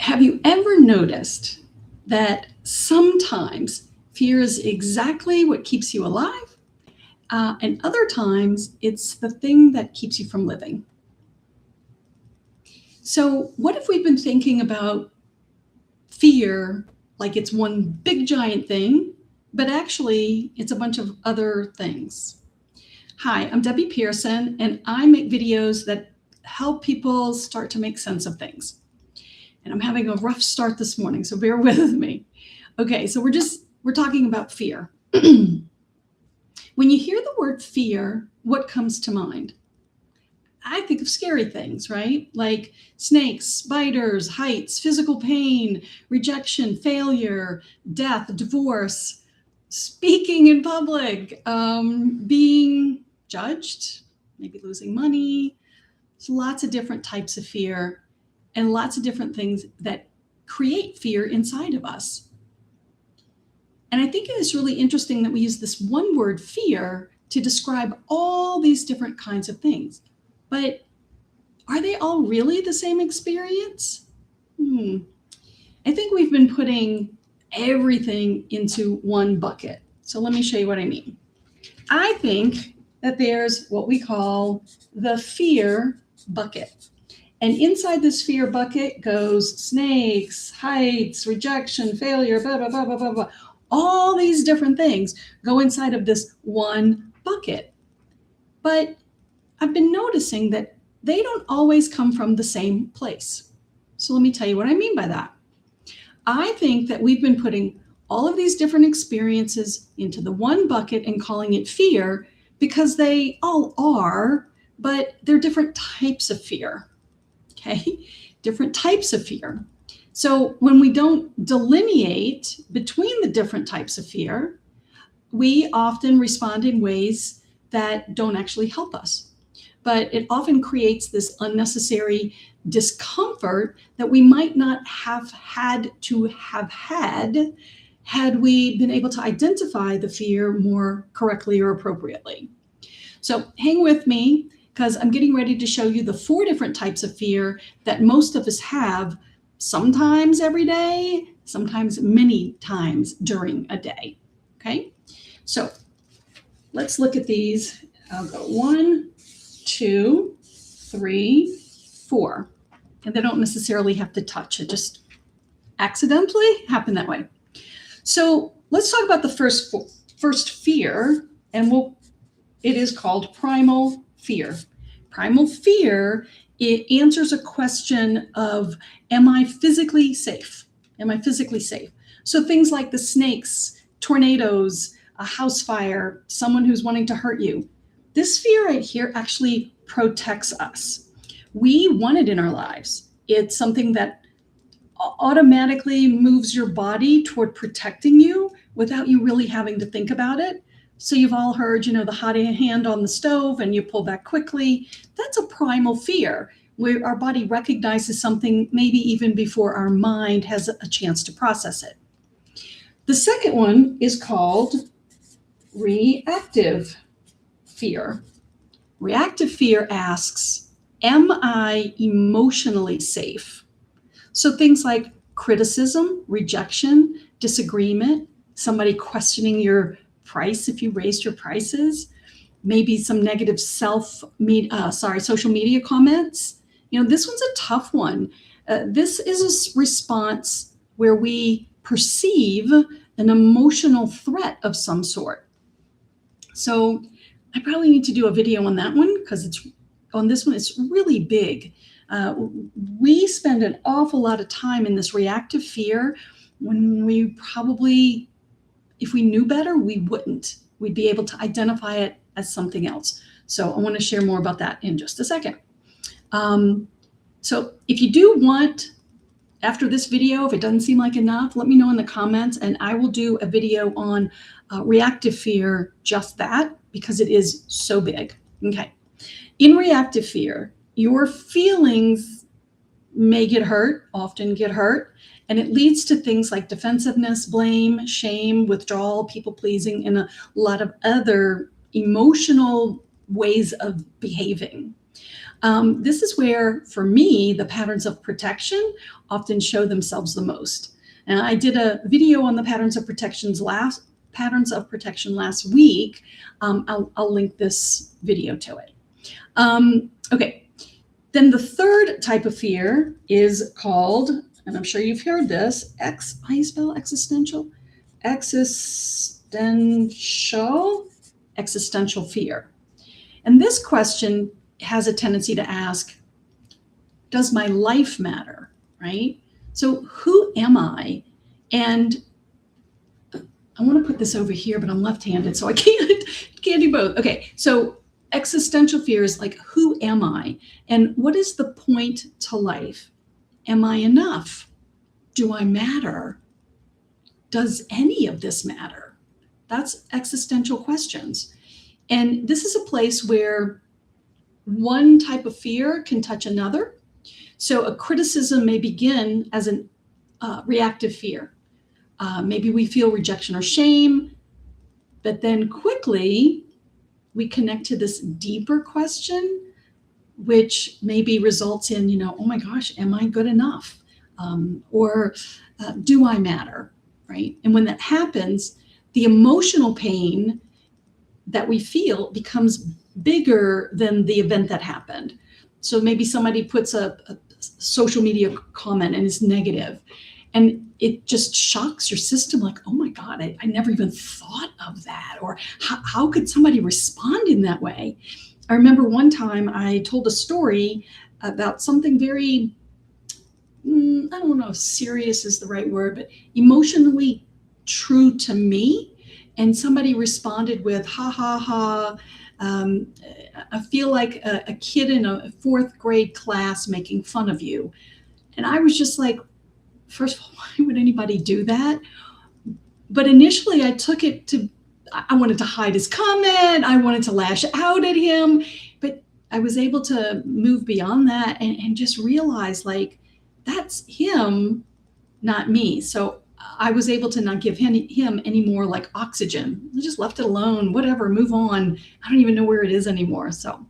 Have you ever noticed that sometimes fear is exactly what keeps you alive, and other times it's the thing that keeps you from living? So what if we've been thinking about fear like it's one big giant thing, but actually it's a bunch of other things? Hi, I'm Debbie Pearson, and I make videos that help people start to make sense of things. And I'm having a rough start this morning, so bear with me. Okay, so we're talking about fear. When you hear the word fear, what comes to mind? I think of scary things, right? Like snakes, spiders, heights, physical pain, rejection, failure, death, divorce, speaking in public, being judged, maybe losing money. There's lots of different types of fear and lots of different things that create fear inside of us. And I think it is really interesting that we use this one word, fear, to describe all these different kinds of things. But are they all really the same experience? I think we've been putting everything into one bucket. So let me show you what I mean. I think that there's what we call the fear bucket. And inside this fear bucket goes snakes, heights, rejection, failure, blah, blah, blah, blah, blah, blah. All these different things go inside of this one bucket. But I've been noticing that they don't always come from the same place. So let me tell you what I mean by that. I think that we've been putting all of these different experiences into the one bucket and calling it fear because they all are, but they're different types of fear. Okay, different types of fear. So when we don't delineate between the different types of fear, we often respond in ways that don't actually help us. But it often creates this unnecessary discomfort that we might not have had had we been able to identify the fear more correctly or appropriately. So hang with me, because I'm getting ready to show you the 4 different types of fear that most of us have, sometimes every day, sometimes many times during a day. Okay, so let's look at these. I'll go 1, 2, 3, 4. And they don't necessarily have to touch. It just accidentally happened that way. So let's talk about the first fear, and it is called primal fear. Primal fear, it answers a question of, am I physically safe? Am I physically safe? So things like the snakes, tornadoes, a house fire, someone who's wanting to hurt you. This fear right here actually protects us. We want it in our lives. It's something that automatically moves your body toward protecting you without you really having to think about it. So you've all heard, the hot hand on the stove and you pull back quickly. That's a primal fear where our body recognizes something maybe even before our mind has a chance to process it. The second one is called reactive fear. Reactive fear asks, am I emotionally safe? So things like criticism, rejection, disagreement, somebody questioning your price if you raised your prices, maybe some negative social media comments. This one's a tough one. This is a response where we perceive an emotional threat of some sort. So I probably need to do a video on that one because on this one, it's really big. We spend an awful lot of time in this reactive fear when we probably, if we knew better, we wouldn't. We'd be able to identify it as something else. So I want to share more about that in just a second. So if you do want, after this video, if it doesn't seem like enough, let me know in the comments and I will do a video on reactive fear, just that, because it is so big. Okay. In reactive fear, your feelings may get hurt, often get hurt, and it leads to things like defensiveness, blame, shame, withdrawal, people-pleasing, and a lot of other emotional ways of behaving. This is where, for me, the patterns of protection often show themselves the most. And I did a video on the patterns of protection last week. I'll link this video to it. Okay. Then the third type of fear is called, and I'm sure you've heard this, how do you spell existential? Existential fear. And this question has a tendency to ask, does my life matter, right? So who am I? And I want to put this over here, but I'm left-handed, so I can't do both. Okay, so existential fear is like, who am I? And what is the point to life? Am I enough? Do I matter? Does any of this matter? That's existential questions. And this is a place where one type of fear can touch another. So a criticism may begin as a reactive fear. Maybe we feel rejection or shame, but then quickly we connect to this deeper question, which maybe results in, oh my gosh, am I good enough? Or do I matter, right? And when that happens, the emotional pain that we feel becomes bigger than the event that happened. So maybe somebody puts a social media comment and it's negative, and it just shocks your system, like, oh my God, I never even thought of that. Or how could somebody respond in that way? I remember one time I told a story about something very, I don't know if serious is the right word, but emotionally true to me. And somebody responded with, ha, ha, ha. I feel like a kid in a fourth grade class making fun of you. And I was just like, first of all, why would anybody do that? But initially I took it to, I wanted to hide his comment. I wanted to lash out at him. But I was able to move beyond that and just realize, like, that's him, not me. So I was able to not give him any more like oxygen. I just left it alone, whatever, move on. I don't even know where it is anymore. So,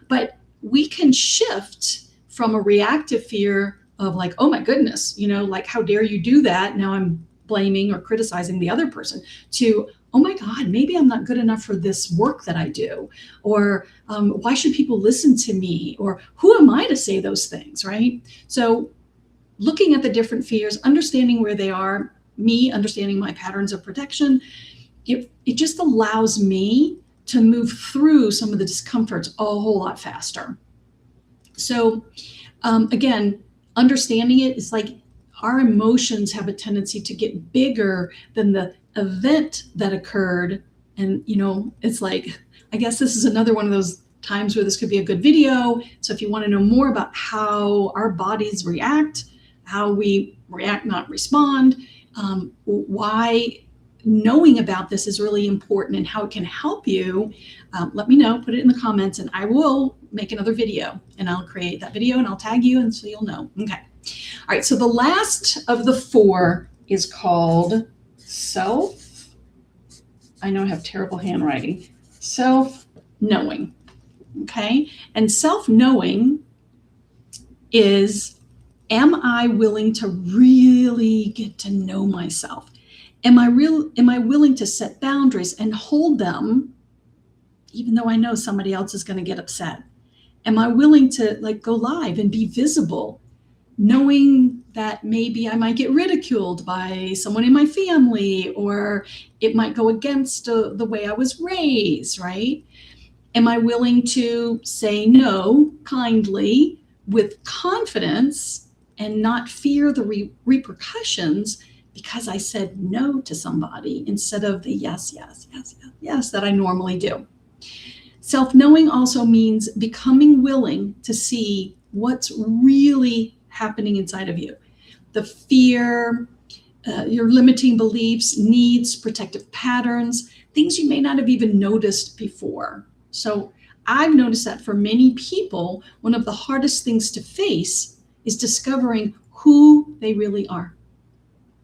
but we can shift from a reactive fear of like, oh my goodness, like, how dare you do that? Now I'm blaming or criticizing the other person, to, oh my God, maybe I'm not good enough for this work that I do. Or why should people listen to me? Or who am I to say those things, right? So looking at the different fears, understanding where they are, me understanding my patterns of protection, it just allows me to move through some of the discomforts a whole lot faster. So again, understanding it is like, our emotions have a tendency to get bigger than the event that occurred. And, it's like, I guess this is another one of those times where this could be a good video. So if you want to know more about how our bodies react, how we react, not respond, why knowing about this is really important and how it can help you, let me know, put it in the comments, and I will make another video, and I'll create that video and I'll tag you, and so you'll know. Okay. All right. So the last of the four is called I know I have terrible handwriting, self-knowing. Okay. And self-knowing is, am I willing to really get to know myself? Am I willing to set boundaries and hold them, even though I know somebody else is going to get upset? Am I willing to go live and be visible, knowing that maybe I might get ridiculed by someone in my family, or it might go against the way I was raised, right? Am I willing to say no kindly with confidence and not fear the repercussions because I said no to somebody instead of the yes, yes, yes, yes, yes that I normally do? Self-knowing also means becoming willing to see what's really happening inside of you. The fear, your limiting beliefs, needs, protective patterns, things you may not have even noticed before. So I've noticed that for many people, one of the hardest things to face is discovering who they really are,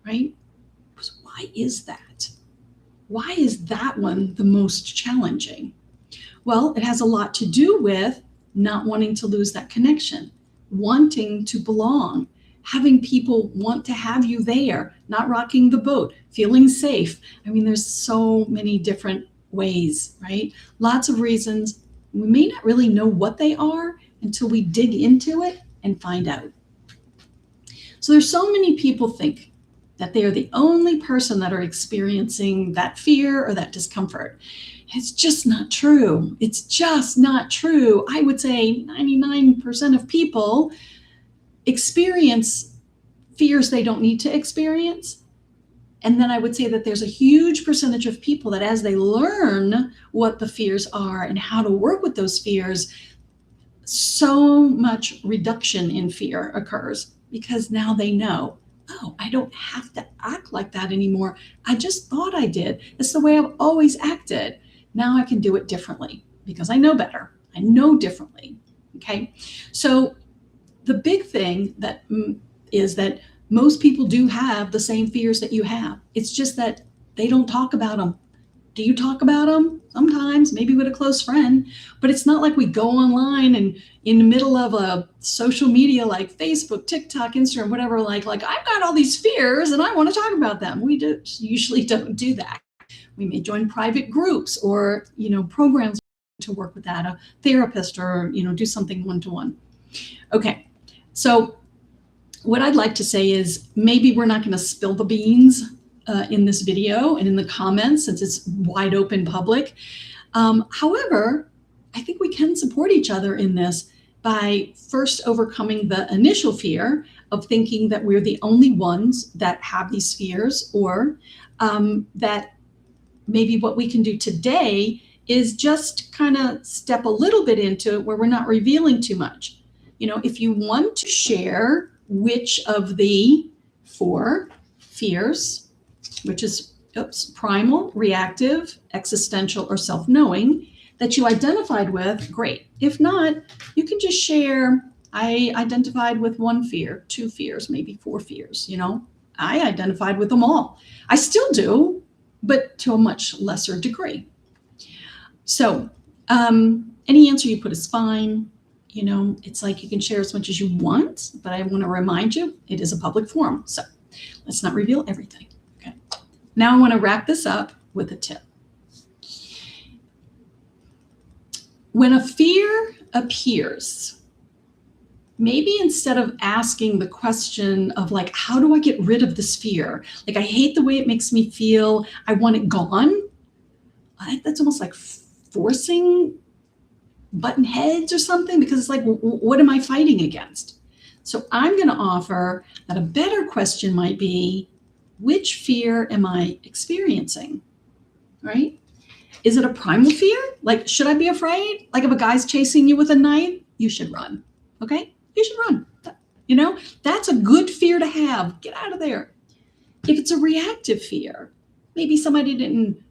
right? So why is that? Why is that one the most challenging? Well, it has a lot to do with not wanting to lose that connection, wanting to belong, having people want to have you there, not rocking the boat, feeling safe. I mean, there's so many different ways, right? Lots of reasons. We may not really know what they are until we dig into it and find out. So there's so many people think that they are the only person that are experiencing that fear or that discomfort. It's just not true. It's just not true. I would say 99% of people experience fears they don't need to experience. And then I would say that there's a huge percentage of people that as they learn what the fears are and how to work with those fears, so much reduction in fear occurs because now they know, oh, I don't have to act like that anymore. I just thought I did. It's the way I've always acted. Now I can do it differently because I know better. I know differently. Okay. So the big thing that is that most people do have the same fears that you have. It's just that they don't talk about them. Do you talk about them? Sometimes, maybe with a close friend, but it's not like we go online and in the middle of a social media like Facebook, TikTok, Instagram, whatever, like I've got all these fears and I want to talk about them. We usually don't do that. We may join private groups or, programs to work with that, a therapist or, do something one-to-one. Okay. So what I'd like to say is maybe we're not going to spill the beans in this video and in the comments since it's wide open public. However, I think we can support each other in this by first overcoming the initial fear of thinking that we're the only ones that have these fears, or that maybe what we can do today is just kind of step a little bit into it where we're not revealing too much. If you want to share which of the 4 fears, which is primal, reactive, existential, or self-knowing, that you identified with, great. If not, you can just share, I identified with 1 fear, 2 fears, maybe 4 fears, I identified with them all. I still do, but to a much lesser degree. So any answer you put is fine. It's like you can share as much as you want, but I want to remind you, it is a public forum. So let's not reveal everything. Okay. Now I want to wrap this up with a tip. When a fear appears, maybe instead of asking the question of how do I get rid of this fear? I hate the way it makes me feel. I want it gone. That's almost like forcing button heads or something, because it's what am I fighting against? So I'm going to offer that a better question might be, which fear am I experiencing? Right? Is it a primal fear? Should I be afraid? If a guy's chasing you with a knife, you should run. Okay? You should run. That's a good fear to have. Get out of there. If it's a reactive fear, maybe somebody didn't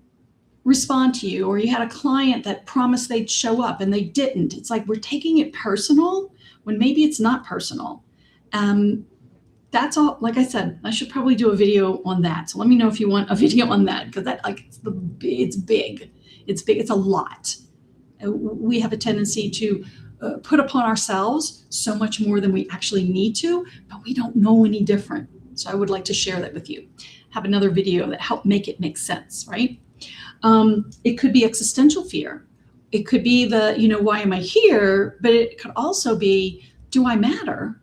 respond to you, or you had a client that promised they'd show up and they didn't. It's we're taking it personal when maybe it's not personal. That's all. Like I said, I should probably do a video on that. So let me know if you want a video on that, because that it's big. It's big. It's a lot. We have a tendency to put upon ourselves so much more than we actually need to, but we don't know any different. So I would like to share that with you. Have another video that help make it make sense, right? It could be existential fear. It could be the, why am I here? But it could also be, do I matter?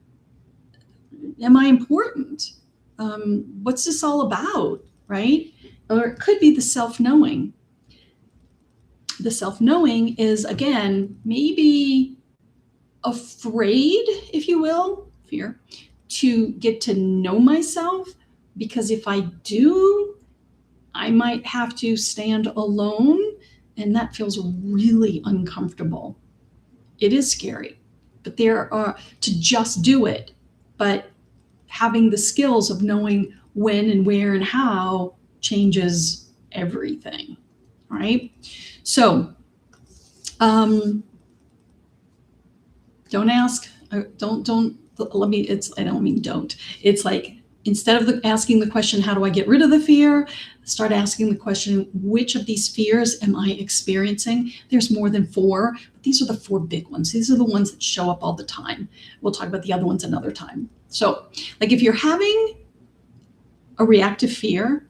Am I important? What's this all about, right? Or it could be the self-knowing. The self-knowing is, again, maybe afraid, if you will, fear, to get to know myself, because if I do, I might have to stand alone, and that feels really uncomfortable. It is scary, but there are, to just do it, but having the skills of knowing when and where and how changes everything, right? So don't ask, don't, let me, I don't mean don't. It's instead of asking the question, how do I get rid of the fear? Start asking the question, which of these fears am I experiencing? There's more than 4, but these are the 4 big ones. These are the ones that show up all the time. We'll talk about the other ones another time. So, like if you're having a reactive fear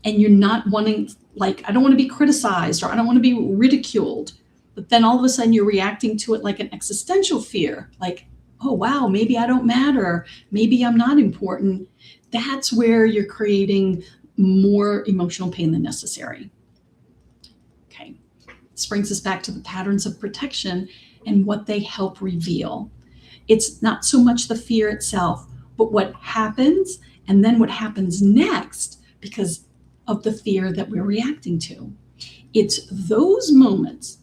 and you're not wanting, like, I don't want to be criticized or I don't want to be ridiculed, but then all of a sudden you're reacting to it like an existential fear, like, oh, wow, maybe I don't matter. Maybe I'm not important. That's where you're creating more emotional pain than necessary. Okay. This brings us back to the patterns of protection and what they help reveal. It's not so much the fear itself, but what happens and then what happens next because of the fear that we're reacting to. It's those moments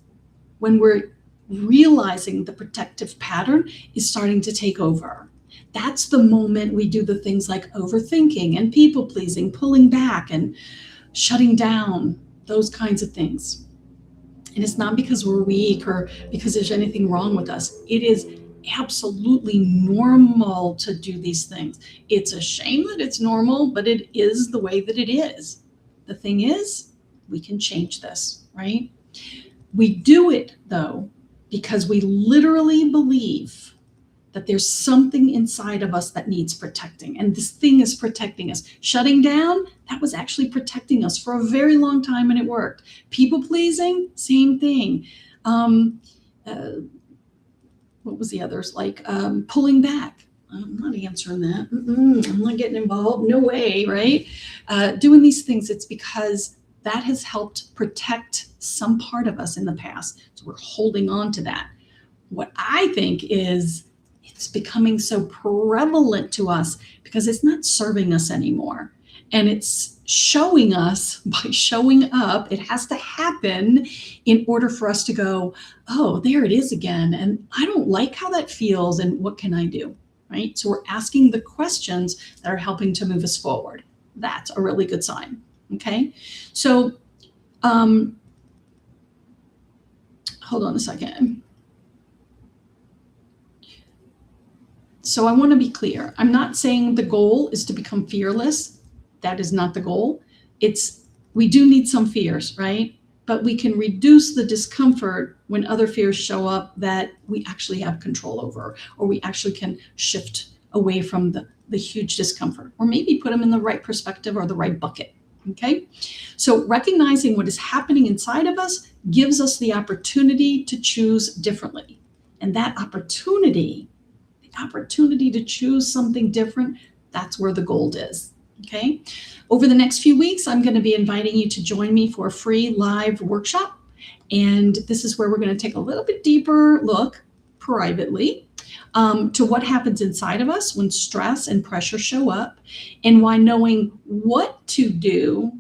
when we're realizing the protective pattern is starting to take over. That's the moment we do the things like overthinking and people pleasing, pulling back and shutting down, those kinds of things. And it's not because we're weak or because there's anything wrong with us. It is absolutely normal to do these things. It's a shame that it's normal, but it is the way that it is. The thing is, we can change this, right? We do it, though, because we literally believe that there's something inside of us that needs protecting. And this thing is protecting us. Shutting down, that was actually protecting us for a very long time and it worked. People pleasing, same thing. What was the others? Like pulling back. I'm not answering that. I'm not getting involved. No way, right? Doing these things, it's because that has helped protect some part of us in the past. So we're holding on to that. What I think is it's becoming so prevalent to us because it's not serving us anymore. And it's showing us by showing up. It has to happen in order for us to go, oh, there it is again. And I don't like how that feels. And what can I do? Right? So we're asking the questions that are helping to move us forward. That's a really good sign. Okay. So, hold on a second. So I want to be clear. I'm not saying the goal is to become fearless. That is not the goal. We do need some fears, right? But we can reduce the discomfort when other fears show up that we actually have control over, or we actually can shift away from the huge discomfort, or maybe put them in the right perspective or the right bucket. Okay. So recognizing what is happening inside of us gives us the opportunity to choose differently. And that opportunity to choose something different, that's where the gold is. Okay. Over the next few weeks, I'm going to be inviting you to join me for a free live workshop. And this is where we're going to take a little bit deeper look privately to what happens inside of us when stress and pressure show up, and why knowing what to do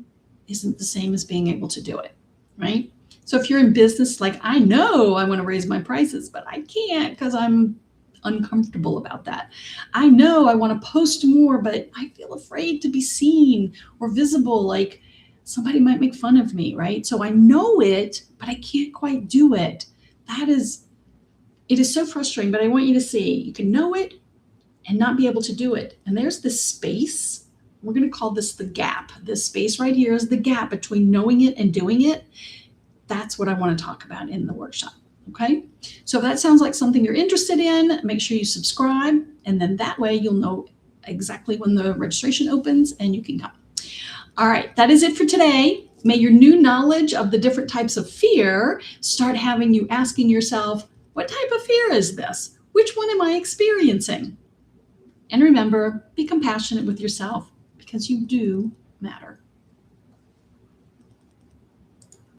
isn't the same as being able to do it, right? So if you're in business, like, I know I want to raise my prices, but I can't because I'm uncomfortable about that. I know I want to post more, but I feel afraid to be seen or visible, like somebody might make fun of me, right? So I know it, but I can't quite do it. It is so frustrating, but I want you to see you can know it and not be able to do it. And there's this space. We're going to call this the gap. This space right here is the gap between knowing it and doing it. That's what I want to talk about in the workshop. Okay. So if that sounds like something you're interested in, make sure you subscribe. And then that way you'll know exactly when the registration opens and you can come. All right. That is it for today. May your new knowledge of the different types of fear start having you asking yourself, what type of fear is this? Which one am I experiencing? And remember, be compassionate with yourself because you do matter.